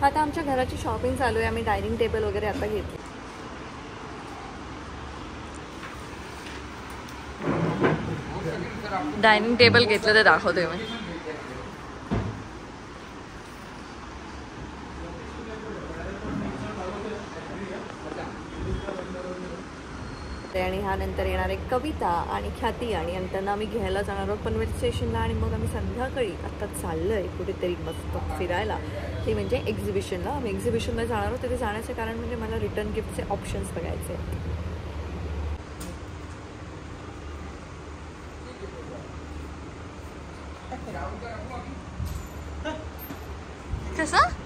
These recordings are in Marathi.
आता आमच्या घराची शॉपिंग चालू आहे. आम्ही डायनिंग टेबल वगैरे आता घेतली. डायनिंग टेबल घेतलं ते दाखवते मी. आणि हा नंतर येणार आहे कविता आणि ख्याती आणि नंतर आम्ही घ्यायला जाणार आहोत पनवेल स्टेशनला आणि मग आम्ही संध्याकाळी आता चाललोय कुठेतरी मस्त फिरायला, ते म्हणजे एक्झिबिशनला. आम्ही एक्झिबिशनला जाणार आहोत. तिथे जाण्याचे कारण म्हणजे मला रिटर्न गिफ्टचे ऑप्शन्स बघायचे आहेत. कसं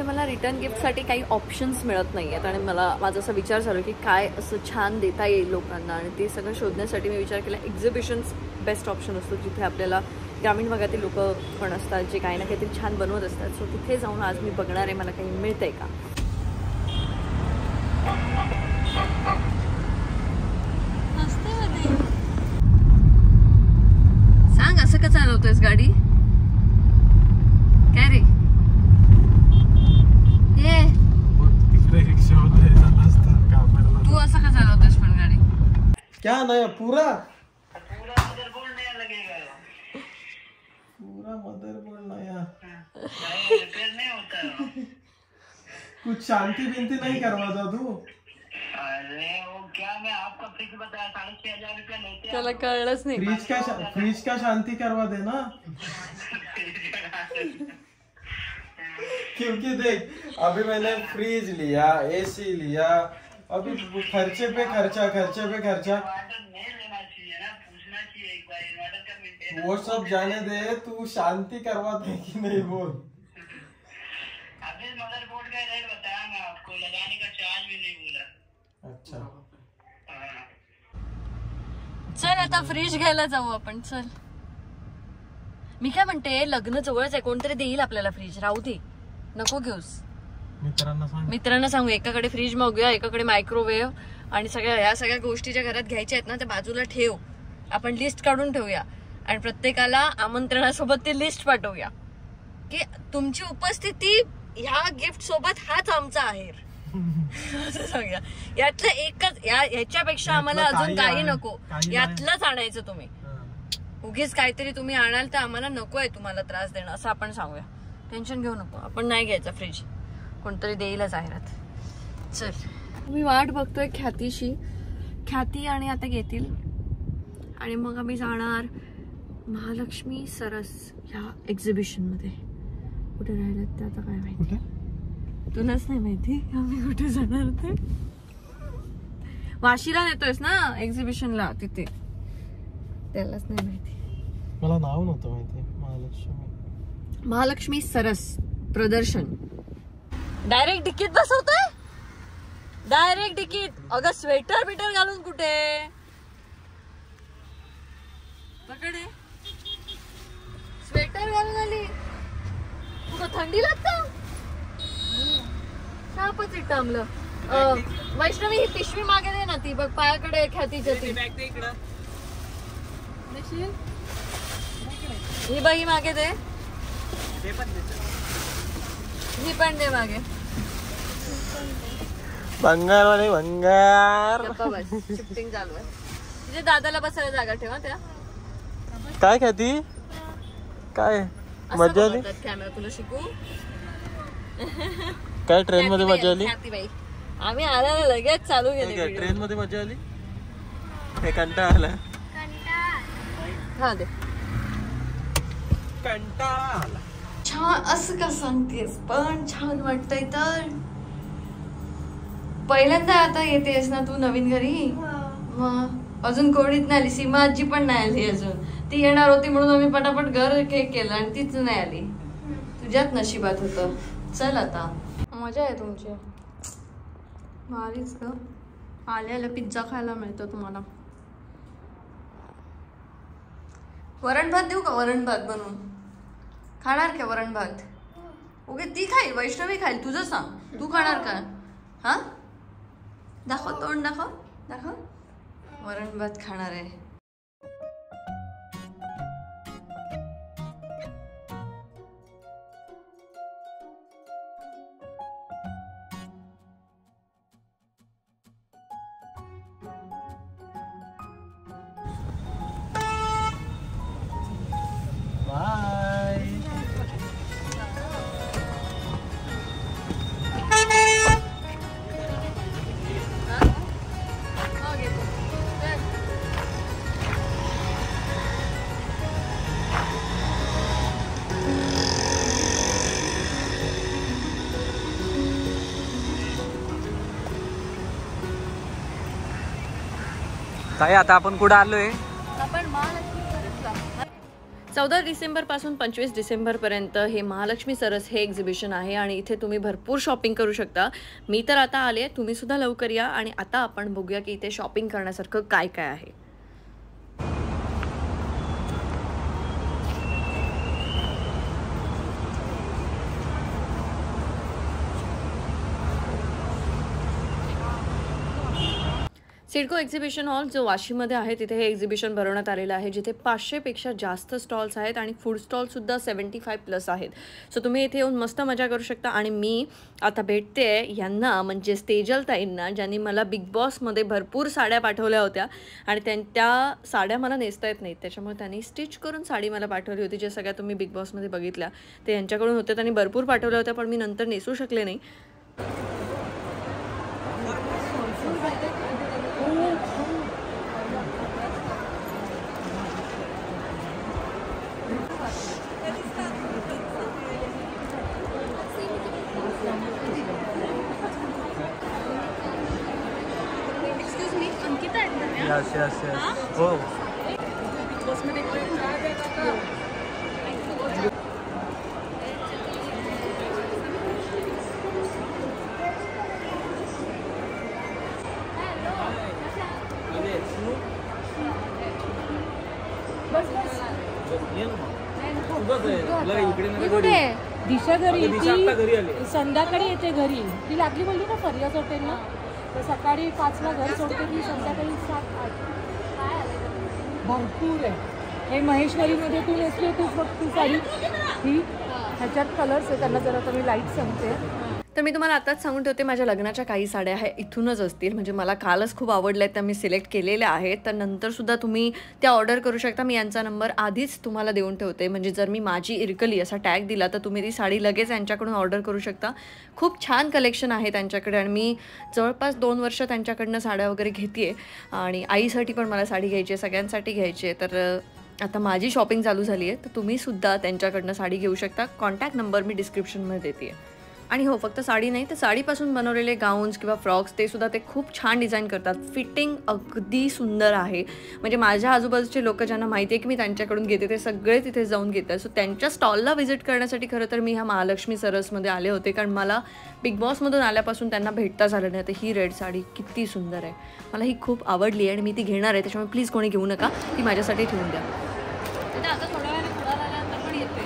मला रिटर्न गिफ्टसाठी काही ऑप्शन्स मिळत नाही आहेत आणि मला माझा असा विचार झाला की काय असं छान देता येईल लोकांना, आणि ते सगळं शोधण्यासाठी मी विचार केला एक्झिबिशन्स बेस्ट ऑप्शन असतो, जिथे आपल्याला ग्रामीण भागातील लोक पण असतात जे काही ना काहीतरी छान बनवत असतात. सो तिथे जाऊन आज मी बघणार आहे मला काही मिळतंय का. सांग असं का चालवतोयस गाडी, काय रे? तू असं का चालवतोस पण गाडी? क्या नया पूरा मदरबोर्ड नया लगेगा, पूरा मदरबोर्ड नया रिपेयर नहीं होता. कुछ शांति बिनती नहीं करवाता तू? अरे वो क्या, मैं आपका फ्रिज बताया 6,500 रुपया लेते. त्याला कळलंच नाही. फ्रिज का शांति करवा देना. क्योंकि देख अभी मैंने फ्रिज लिया, एसी लिया, अभी खर्चे पे खर्चा. वो सब जाने दे, तू शांति करवाते कि नहीं बोल. अभी मदरबोर्ड का रेट बताया मैं आपको, लगाने का चार्ज भी नहीं बोला. अच्छा चल आता फ्रीज घ्यायला जाऊ आपण. चल मी काय म्हणते, लग्न जवळच आहे, कोणतरी देईल आपल्याला फ्रीज. राहू दे, नको घेऊस. मित्रांना सांगू एकाकडे फ्रीज मागूया, एकाकडे मायक्रोवेव्ह आणि ह्या सगळ्या गोष्टी ज्या घरात घ्यायच्या आहेत ना त्या बाजूला ठेव. आपण लिस्ट काढून ठेवूया आणि प्रत्येकाला आमंत्रणासोबत ती लिस्ट पाठवूया की तुमची उपस्थिती ह्या गिफ्ट सोबत हाच आमचा आहेर. असं सांगूया. यातलं एकच, ह्याच्यापेक्षा आम्हाला अजून काही नको, यातलंच आणायचं तुम्ही. उगीच काहीतरी तुम्ही आणाल तर आम्हाला नकोय तुम्हाला त्रास देणं, असं आपण सांगूया. टेन्शन घेऊ नको, आपण नाही घ्यायचा फ्रीज, कोणतरी देईलच जाहिरात. चल मी वाट बघतोय ख्यातीशी. ख्याती आणि आता घेतील आणि मग आम्ही जाणार महालक्ष्मी सरस ह्या एक्झिबिशन मध्ये. कुठे राहिलेत ते आता काय माहिती, तुलाच नाही माहिती आम्ही कुठे जाणार होते. वाशीला नेतोयस ना एक्झिबिशनला, तिथे त्यालाच नाही माहिती. मला नाव नव्हतं माहिती. महालक्ष्मी सरस प्रदर्शन. डायरेक्ट डिकीत बसवतोय, डायरेक्ट डिकीत. अगं स्वेटर बिटर घालून कुठे पकडे, स्वेटर घालून आली. तुला थंडी लागतं? सापच इटामलं. वैष्णवी ही पिशवी मागे दे ना, ती बघ पायाकडे ख्यातीच्या. ती ही बाई मागे दे, ही पण दे मागे. भंगार वाले भंगार. बस शिफ्टिंग चालू आहे. तुझ्या दादाला बसायला जागा ठेवा. त्या काय खाती, काय मजा आली? कॅमेरा तुला शिकू काय ट्रेन मध्ये मजा आली? बाई आम्ही आल्याला लगेच चालू केले. ट्रेन मध्ये मजा आली. हे कंटाळा आला. हा दे कंटाळा आला. छान असं का सांगतेस, पण छान वाटतंय. तर पहिल्यांदा आता येतेस ना तू नवीन घरी, मग अजून कोणीच नाही आली. सीमा आजी पण नाही आली अजून. ती येणार होती म्हणून आम्ही पटापट घर केक केलं आणि तीच नाही आली. तुझ्यात नशिबात होतं. चल आता मजा आहे तुमची. भारीच ग, आल्याला पिझ्झा खायला मिळतो तुम्हाला. वरण भात देऊ का? वरण भात बनवून खाणार का? वरण भात ओके, ती खाईल, वैष्णवी खाईल. तुझं सांग, तू खाणार का? हा दाखव, तोंड दाखव, दाखव. वरण भात खाणार आहे. काय आता आपण कुठे आलोय? आपण 14 डिसेंबर पासून 25 डिसेंबर पर्यंत हे महालक्ष्मी सरस हे एक्झिबिशन आहे आणि इथे तुम्ही भरपूर शॉपिंग करू शकता. मी तर आता आले, तुम्ही सुद्धा लवकर या. आणि आता आपण बघूया की इथे शॉपिंग करण्यासारखं काय काय आहे. सिडको एक्झिबिशन हॉल जो वाशीमध्ये आहे तिथे हे एक्झिबिशन भरवण्यात आलेलं आहे, जिथे 500पेक्षा जास्त स्टॉल्स आहेत आणि फूड स्टॉलसुद्धा 75+ आहेत. सो तुम्ही इथे येऊन मस्त मजा करू शकता. आणि मी आता भेटते यांना, म्हणजे तेजल ताईंना, ज्यांनी मला बिग बॉसमध्ये भरपूर साड्या पाठवल्या होत्या आणि त्या साड्या मला नेसता येत नाहीत, त्याच्यामुळे त्यांनी स्टिच करून साडी मला पाठवली होती, जे सगळ्या तुम्ही बिग बॉसमध्ये बघितल्या ते यांच्याकडून होते. त्यांनी भरपूर पाठवल्या होत्या, पण मी नंतर नेसू शकले नाही. Yes, yes, yes. Oh. दिशा घरी संध्याकाळी येते घरी. ती लागली बोलली ना फरियाज हॉटेलला, तर सकाळी 5ला घर सोडते ती, संध्याकाळी 7-8. भरपूर आहे. हे महेश्वरीमध्ये तू नेसली तू फक्त साडी ही, ह्याच्यात कलर्स आहे. त्यांना जरा मी लाईट सांगते. तर मी तुम्हाला आताच सांगून ठेवते, माझ्या लग्नाच्या काही साड्या ह्या इथूनच असतील, म्हणजे मला कालच खूप आवडल्या आहेत, त्या मी सिलेक्ट केलेल्या आहेत. तर नंतरसुद्धा तुम्ही त्या ऑर्डर करू शकता. मी यांचा नंबर आधीच तुम्हाला देऊन ठेवते, म्हणजे जर मी माझी इरकली असा टॅग दिला तर तुम्ही ती साडी लगेच यांच्याकडून ऑर्डर करू शकता. खूप छान कलेक्शन आहे त्यांच्याकडे आणि मी जवळपास 2 वर्ष त्यांच्याकडनं साड्या वगैरे घेते आहे. आणि आईसाठी पण मला साडी घ्यायची आहे, सगळ्यांसाठी घ्यायची आहे. तर आता माझी शॉपिंग चालू झाली आहे, तर तुम्हीसुद्धा त्यांच्याकडनं साडी घेऊ शकता. कॉन्टॅक्ट नंबर मी डिस्क्रिप्शनमध्ये देते आहे. आणि हो, फक्त साडी नाही तर साडीपासून बनवलेले गाऊन्स किंवा फ्रॉक्स ते सुद्धा ते खूप छान डिझाईन करतात. फिटिंग अगदी सुंदर आहे. म्हणजे माझ्या आजूबाजूचे लोक ज्यांना माहिती आहे की मी त्यांच्याकडून घेते ते सगळे तिथे जाऊन घेतात. सो त्यांच्या स्टॉलला व्हिजिट करण्यासाठी खरं तर मी ह्या महालक्ष्मी सरसमध्ये आले होते, कारण मला बिग बॉसमधून आल्यापासून त्यांना भेटता झालं नाही. तर ही रेड साडी किती सुंदर आहे, मला ही खूप आवडली आहे आणि मी ती घेणार आहे. त्याच्यामुळे प्लीज कोणी घेऊ नका, ती माझ्यासाठी ठेवून द्या. आता थोड्या वेळाने पुढे आल्यानंतर पण येते.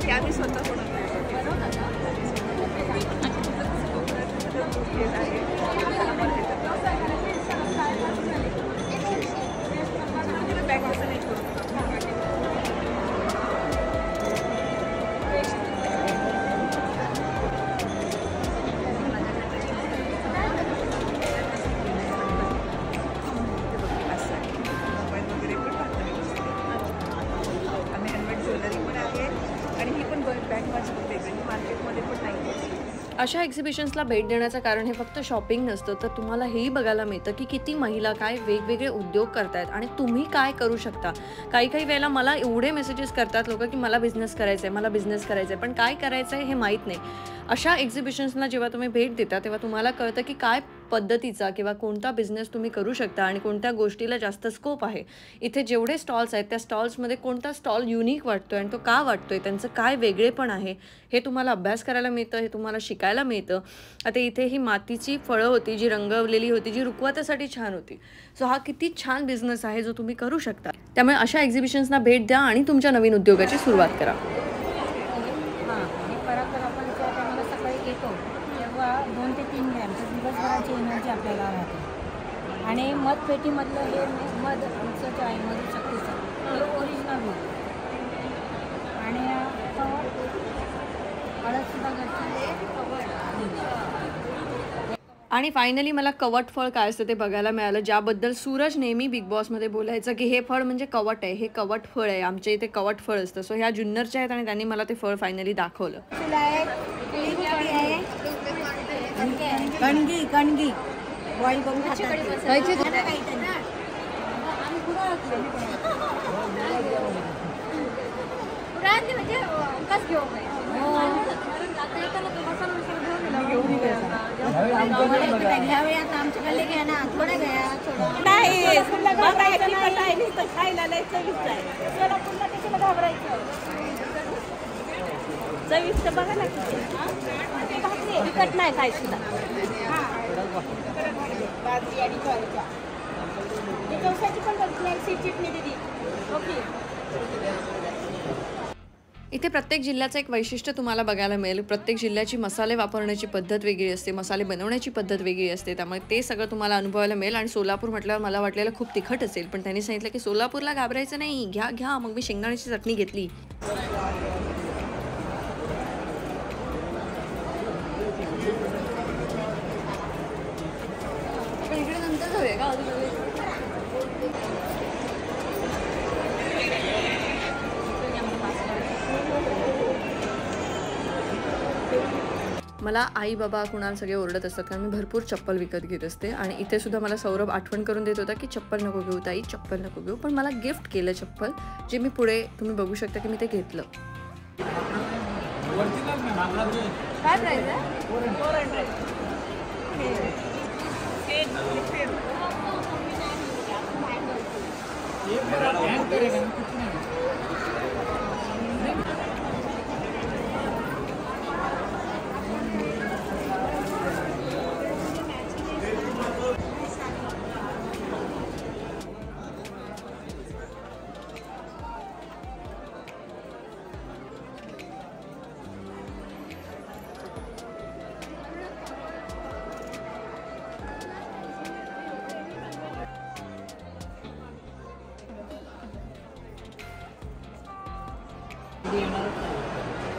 आम्ही स्वतः अशा एक्झिबिशन्सला भेट देण्याचं कारण हे फक्त शॉपिंग नसतं, तर तुम्हाला हेही बघायला मिळतं की किती महिला काय वेगवेगळे उद्योग करतायत आणि तुम्ही काय करू शकता. काही वेळेला मला एवढे मेसेजेस करतात लोक की मला बिझनेस करायचं आहे, मला बिझनेस करायचं आहे, पण काय करायचं आहे हे माहीत नाही. अशा एक्झिबिशन्सना जेव्हा तुम्ही भेट देता तेव्हा तुम्हाला कळतं की काय पद्धतीचा किंवा कोणता बिझनेस तुम्ही करू शकता आणि कोणत्या गोष्टीला जास्त स्कोप आहे. इथे जेवढे स्टॉल्स आहेत त्या स्टॉल्समध्ये कोणता स्टॉल युनिक वाटतोय आणि तो का वाटतोय, त्यांचं काय वेगळेपण आहे हे तुम्हाला अभ्यास करायला मिळतं, हे तुम्हाला शिकायला मिळतं. आता इथे ही मातीची फळं होती जी रंगवलेली होती, जी रुखवतासाठी छान होती. सो हा किती छान बिझनेस आहे जो तुम्ही करू शकता. त्यामुळे अशा एक्झिबिशन्सना भेट द्या आणि तुमच्या नवीन उद्योगाची सुरुवात करा. येतो तेव्हा 2 ते 3 ग्रॅमचं दिवसभराची एनर्जी आपल्याला राहते. आणि मतपेटीमधलं हे मध आमचं जे आहे मधुशक्तीचं हे ओरिजिनल होतं. आणि हळदसुद्धा आणि फायनली मला कवट फळ काय असतं ते बघायला मिळालं, ज्याबद्दल सूरज नेहमी बिग बॉसमध्ये बोलायचं की हे फळ म्हणजे कवट आहे, हे कवट फळ आहे, आमच्या इथे कवट फळ असतं. सो ह्या जुन्नरच्या आहेत आणि त्यांनी मला ते फळ फायनली दाखवलं. कणगी कणगी बॉईल करून आमच्याकडे घ्या ना थोडं घ्या घाबरायचं चविष्ट बघा ना तिखट नाही काय सुद्धा. बाजरी आणि ज्वारीच्या चौसाची पण चटणी दिली. ओके. इथे प्रत्येक जिल्ह्याचं एक वैशिष्ट्य तुम्हाला बघायला मिळेल. प्रत्येक जिल्ह्याची मसाले वापरण्याची पद्धत वेगळी असते, मसाले बनवण्याची पद्धत वेगळी असते, त्यामुळे ते सगळं तुम्हाला अनुभवायला मिळेल. आणि सोलापूर म्हटल्यावर मला वाटलेलं खूप तिखट असेल, पण त्यांनी सांगितलं की सोलापूरला घाबरायचं नाही, घ्या घ्या. मग मी शेंगदाण्याची चटणी घेतली. मला आई बाबा कुणाल सगळे ओरडत असतात कारण मी भरपूर चप्पल विकत घेत असते. आणि इथे सुद्धा मला सौरभ आठवण करून देत होता की चप्पल नको घेऊ ताई, चप्पल नको घेऊ. पण मला गिफ्ट केलं चप्पल, जे मी पुढे तुम्ही बघू शकता की मी ते घेतलं. काय प्राइस आहे? 400.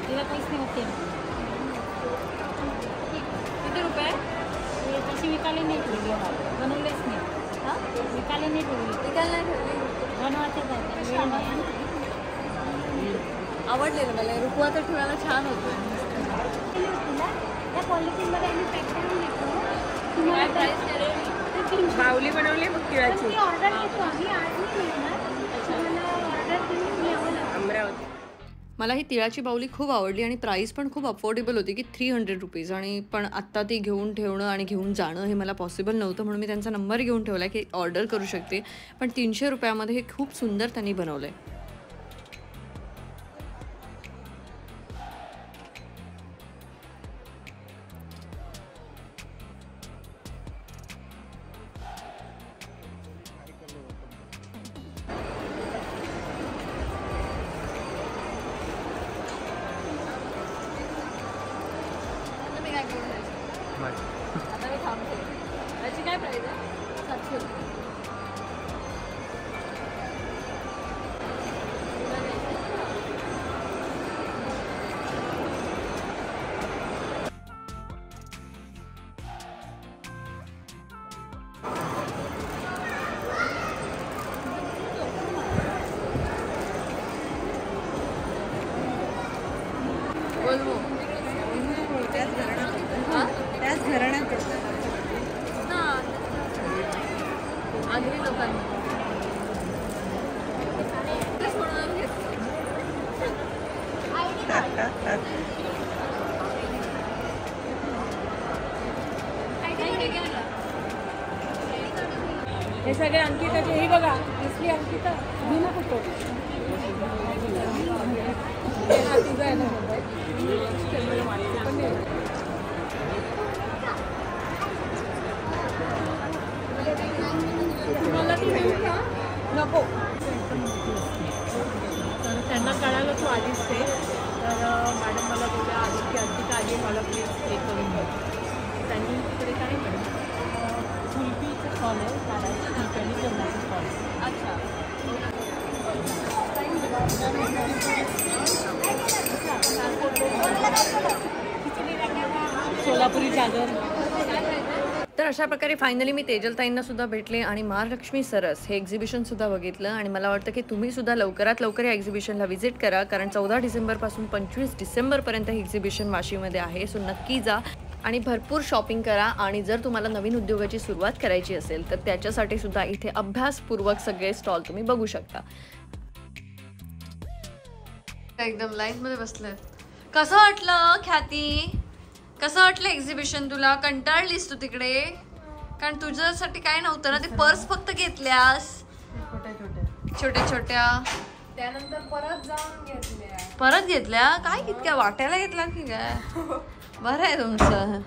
तिला काहीच नाही होते. किती रुपये? तशी विकायला नाही ठेवली, बनवलेच नाही. हां विकायला नाही ठेवली, विकायला नाही ठेवली, बनवायचंच आहे. आवडलेलं मला, रुखवा तर ठेवायला छान होतं. त्या क्वालिटीमध्ये आम्ही पॅक करून देतो. काय प्राईस? बाहुली बनवली मग तिळाची. ऑर्डर घेतो आम्ही, आज नाही मिळणार. ऑर्डर तुम्ही अमरावती. मला ही तिळाची बाहुली खूप आवडली आणि प्राईस पण खूप अफोर्डेबल होती की 300 रुपीज. आणि पण आत्ता ती घेऊन ठेवणं आणि घेऊन जाणं हे मला पॉसिबल नव्हतं, म्हणून मी त्यांचा नंबर घेऊन ठेवला की ऑर्डर करू शकते. पण 300 रुपयामध्ये हे खूप सुंदर त्यांनी बनवलं आहे. आता मी थांबते. याची काय प्राइस आहे? 700 रुपये. त्याच घराण्यात आगरी लोकांनी हे सगळे अंकिताचे. हे बघा असली अंकिता मी ना कुठं तुझा आहे ना नको. तर त्यांना कळालं तू आधीच ते. तर मॅडम मला बोलल्या आधी की अंकिता आधी मला प्लीज हे करून बघ. त्यांनी तिकडे काय मॅडम कुल्फीचं स्टॉल आहे. काढायचं कुल्फी आणि जेवणाचं स्टॉल. अच्छा. सोलापुरी चादर. तर अशा प्रकारे फायनली मी तेजलताईंना सुद्धा भेटले आणि महालक्ष्मी सरस हे एक्झिबिशन सुद्धा बघितलं. आणि मला वाटतं की तुम्ही सुद्धा लवकरात लवकर या एक्झिबिशनला व्हिजिट करा, कारण 14 डिसेंबरपासून 25 डिसेंबरपर्यंत ही एक्झिबिशन वाशीमध्ये आहे. सो नक्की जा आणि भरपूर शॉपिंग करा. आणि जर तुम्हाला नवीन उद्योगाची सुरुवात करायची असेल तर त्याच्यासाठी सुद्धा इथे अभ्यासपूर्वक सगळे स्टॉल तुम्ही बघू शकता. एकदम लाईन मध्ये बसलं. कसं वाटलं ख्याती? कसं वाटलं एक्झिबिशन तुला? कंटाळलीस तू तिकडे? कारण तुझ्यासाठी काय नव्हतं ना, ते पर्स फक्त घेतल्यास छोट्या छोट्या, त्यानंतर परत जाऊन घेतल्या. परत घेतल्या काय? इतक्या वाट्याला घेतला की काय? बरं आहे तुमचं.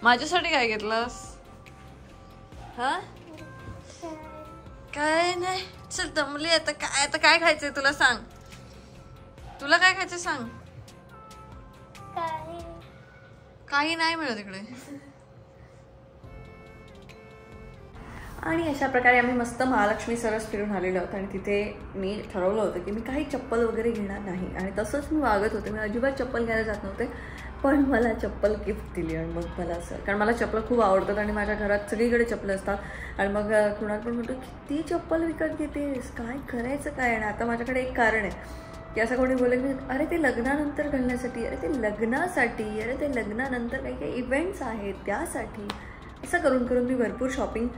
माझ्यासाठी काय घेतलंस? हा काय नाही. चल दमली आता. काय खायचंय तुला? सांग तुला काय खायचं सांग. काही नाही मिळत इकडे. आणि अशा प्रकारे आम्ही मस्त महालक्ष्मी सरस फिरून आलेलो आहोत. आणि तिथे मी ठरवलं होतं की मी काही चप्पल वगैरे घेणार नाही. आणि तसंच मी वागत होते. मी अजिबात चप्पल घ्यायला जात नव्हते, पण मला चप्पल गिफ्ट दिली. आणि मग मला असं, कारण मला चप्पल खूप आवडतात आणि माझ्या घरात सगळीकडे चप्पल असतात. आणि मग कुणाला पण म्हणतो किती चप्पल विकत घेतेस, काय करायचं काय? आणि आता माझ्याकडे एक कारण आहे की असं कोणी बोलले की अरे ते लग्नानंतर घालण्यासाठी, अरे ते लग्नासाठी, अरे ते लग्नानंतर काही काही इव्हेंट्स आहेत त्यासाठी. असं करून करून मी भरपूर शॉपिंग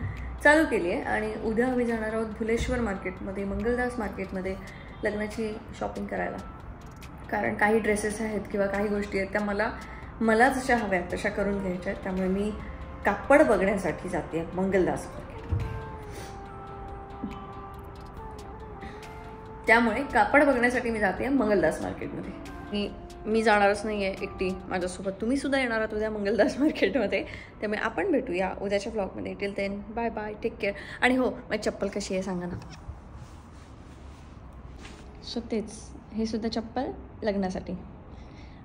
चालू केली आहे. आणि उद्या आम्ही जाणार आहोत भुलेश्वर मार्केटमध्ये, मंगलदास मार्केटमध्ये लग्नाची शॉपिंग करायला. कारण काही ड्रेसेस आहेत किंवा काही गोष्टी आहेत त्या मला जशा हव्या तशा करून घ्यायच्या आहेत. त्यामुळे मी कापड बघण्यासाठी जाते मंगलदास मार्केट. त्यामुळे कापड बघण्यासाठी मी जाते मंगलदास मार्केटमध्ये. मी जाणारच नाही आहे एकटी, माझ्यासोबत तुम्ही सुद्धा येणार आहात उद्या मंगलदास मार्केटमध्ये. त्यामुळे आपण भेटूया उद्याच्या व्लॉगमध्ये. Till then bye bye, take care. आणि हो, माझी चप्पल कशी आहे सांगा ना. सो तेच, हे सुद्धा चप्पल लग्नासाठी.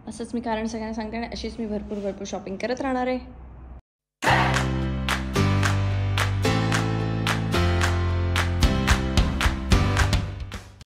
असंच मी कारण सगळ्यांना सांगते आणि अशीच मी भरपूर शॉपिंग करत राहणार आहे.